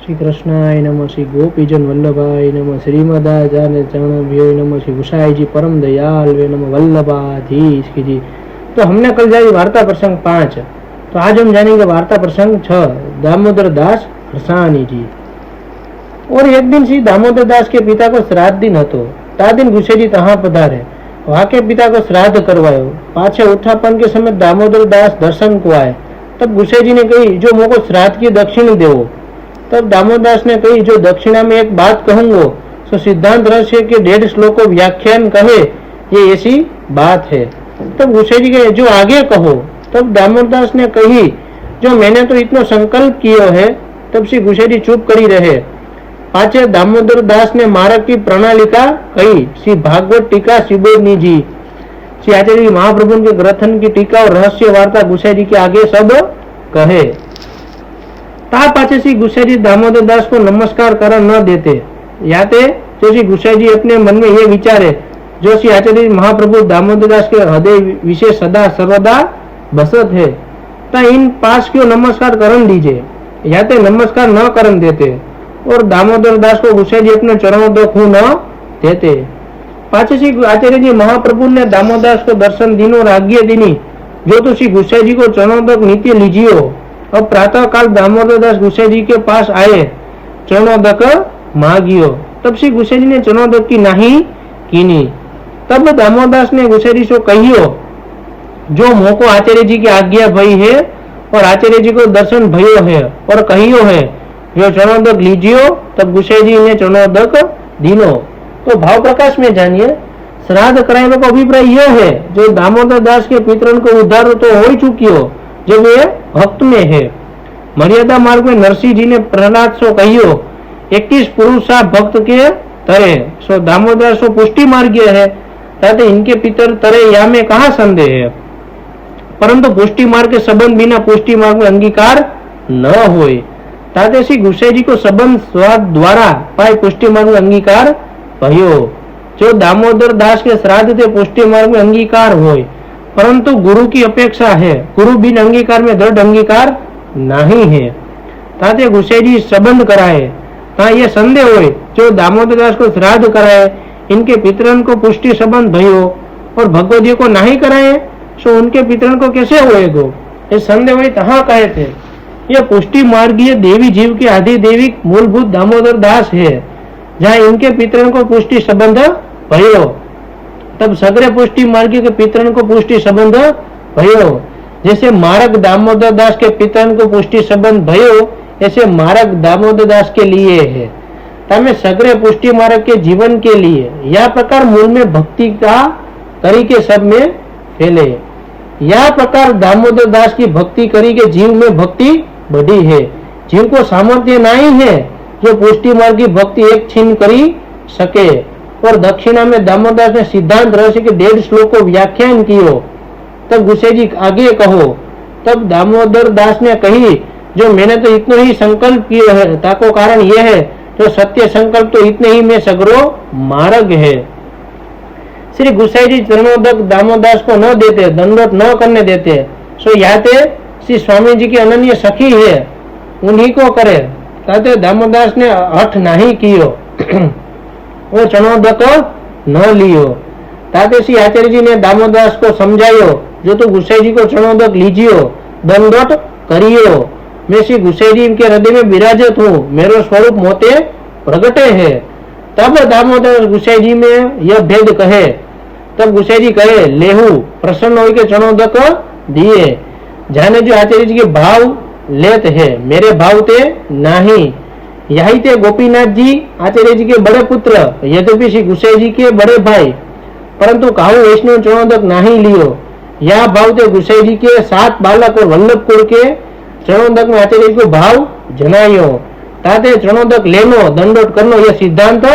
श्री कृष्णाय नमः, श्री गोपीजन वल्लभाय नमः, श्रीमदाचार्य चरणभ्यो नमः, श्री गुसाई जी परम दयाल वे नमः, वल्लभाधीश की जी। तो हमने कल जारी वार्ता प्रसंग 5, तो आज हम जानेंगे वार्ता प्रसंग 6, दामोदर दास हरसानी जी। और एक दिन श्री दामोदर दास के पिता को श्राद्ध दिन હતો। તા दिन गुसेजी तहाँ पधारे, वहाँ के पिता को श्राद्ध करवायो। पाछे उठापन के समय दामोदर दास दर्शन को आए। तब गुसेजी ने कही, जो मोको श्राद्ध की दक्षिण देवो। तब दामोदर दास ने कही, जो दक्षिणा में एक बात कहूंगो सो सिद्धांत रहस्य के 1.5 श्लोकों व्याख्यान कहे, ये ऐसी बात है। तब गुसेजी कहे, जो आगे कहो। तब दामोदर दास ने कही, जो मैंने तो इतना संकल्प किया है। तब श्री गुसेजी चुप करी रहे। पाछे दामोदर दास ने मार्ग की प्रणालिका कही। श्री भागवत टीका शिबोधनी जी, श्री आचार्य महाप्रभु के ग्रंथन की टीका और रहस्य वार्ता गुसेजी के आगे सब कहे। ता पाछे श्री गुसेजी दामोदर दास को नमस्कार कर न देते। याते जो श्री गुसेजी अपने मन में ये विचारे, जो श्री आचार्य महाप्रभु दामोदर दास के हृदय विषय सदा सर्वदा बसत है, ता इन पास क्यों नमस्कार करन दीजिए। याते नमस्कार न करन देते और दामोदर दास को गुसेजी अपने चरणों तक न देते। पाछे श्री आचार्य जी महाप्रभु ने दामोदर दास को दर्शन दीनो और आज्ञा दीनी, जो तो श्री गुसेजी को चरणों तक नित्य लीजियो। अब प्रातः काल दामोदर दास गुसेजी के पास आए, चरणों तक मांगियो। तब श्री गुसेजी ने चरणों तक की नहीं कीनी। तब दामोदर दास ने गुसेजी से कहियो, जो मोको आचार्य जी की आज्ञा भई है और आचार्य जी को दर्शन भयो है और कहियो है, जो चरणों तक लीजियो। तब गुसेजी ने चरणों तक दीनो। तो भाव प्रकाश में जानिए, श्राद्ध कराने का अभिप्राय यह है, जो दामोदर दास के पितरन को उद्धार तो हो चुकियो, जब वे भक्त में है। मर्यादा मार्ग में नरसिंह जी ने प्रहलाद सो कहियो, 21 पुरुषा भक्त के तरे सो दामोदर सो पुष्टि मार्गीय है, ताते इनके पितर तरे या में कहा संदेह है। परंतु पुष्टि मार्ग के संबंध बिना पुष्टि मार्ग में अंगीकार न होए, ताते श्री गुसेजी को संबंध स्वाद द्वारा पाए पुष्टि मार्ग में अंगीकार भयो। जो दामोदर दास के श्राद्ध से पुष्टि मार्ग में अंगीकार होए, परंतु गुरु की अपेक्षा है। गुरु बिन अंगीकार में दृढ़ अंगीकार नहीं है, ताते गुसेजी संबंध कराए। ता ये संदेह होए, जो दामोदर दास को श्राद्ध कराए, इनके पितरन को पुष्टि संबंध भयो और भगवती को नहीं कराए, सो उनके पितरन को कैसे होएगो। ये संदेह हुए तहाँ कहे थे, यह पुष्टि मार्गीय देवी जीव के आदि देविक मूलभूत दामोदर दास है, जहाँ इनके पितरन को पुष्टि संबंध भयो। तब सगरे पुष्टि मार्गी के पितरन को पुष्टि संबंध भयो। जैसे मार्ग दामोदर दास के पितरन को पुष्टि संबंध भयो, ऐसे मार्ग दामोदर दास के लिए है। तमें सगरे पुष्टि मार्ग के जीवन के लिए यह प्रकार मूल में भक्ति का तरीके सब में फैले। यह प्रकार दामोदर दास की भक्ति करी के जीव में भक्ति बढ़ी है। जीव को सामर्थ्य नहीं है जो पुष्टि मार्ग की भक्ति एक छीन करी सके। और दक्षिणा में दामोदर दास ने सिद्धांत रहस्य के 1.5 श्लोक को व्याख्यान कियो। तब गुसेजी आगे कहो। तब दामोदर दास ने कही, जो मैंने तो इतना ही संकल्प किया है, ताको कारण यह है, जो सत्य संकल्प तो इतने ही में सगरो मार्ग है। श्री गुसाई जी चरणों तक दामोदर दास को न देते, दंडवत न करने देते, सो याते श्री स्वामी जी की अनन्य सखी है, उन्हीं को करे। ताते दामोदर दास ने हठ नहीं कियो, वो चरणों तक न लियो। ताते श्री आचार्य जी ने दामोदर दास को समझायो, जो तो गुसाई जी को चरणों तक लीजियो, दंडवत करियो। मैं श्री गुसाई जी के हृदय में विराजत हूँ, मेरो स्वरूप मोते प्रगटे है। तब दामोदर गुसाई जी में यह भेद कहे। तब गुसाई जी कहे, लेहू प्रसन्न हो के चरणों तक दिए। जाने जो आचार्य जी के भाव लेत है, मेरे भाव ते नहीं। यही थे गोपीनाथ जी आचार्य जी के बड़े पुत्र, यद्यपि श्री गुसाई जी के बड़े भाई, परंतु काहू वैष्णव चरणों तक नहीं लियो। यह भाव थे गुसाई जी के 7 बालक और वल्लभपुर के चरणों तक में आचार्य जी को भाव जनायो। ताते चरणों तक लेनो, दंडोत करनो, यह सिद्धांत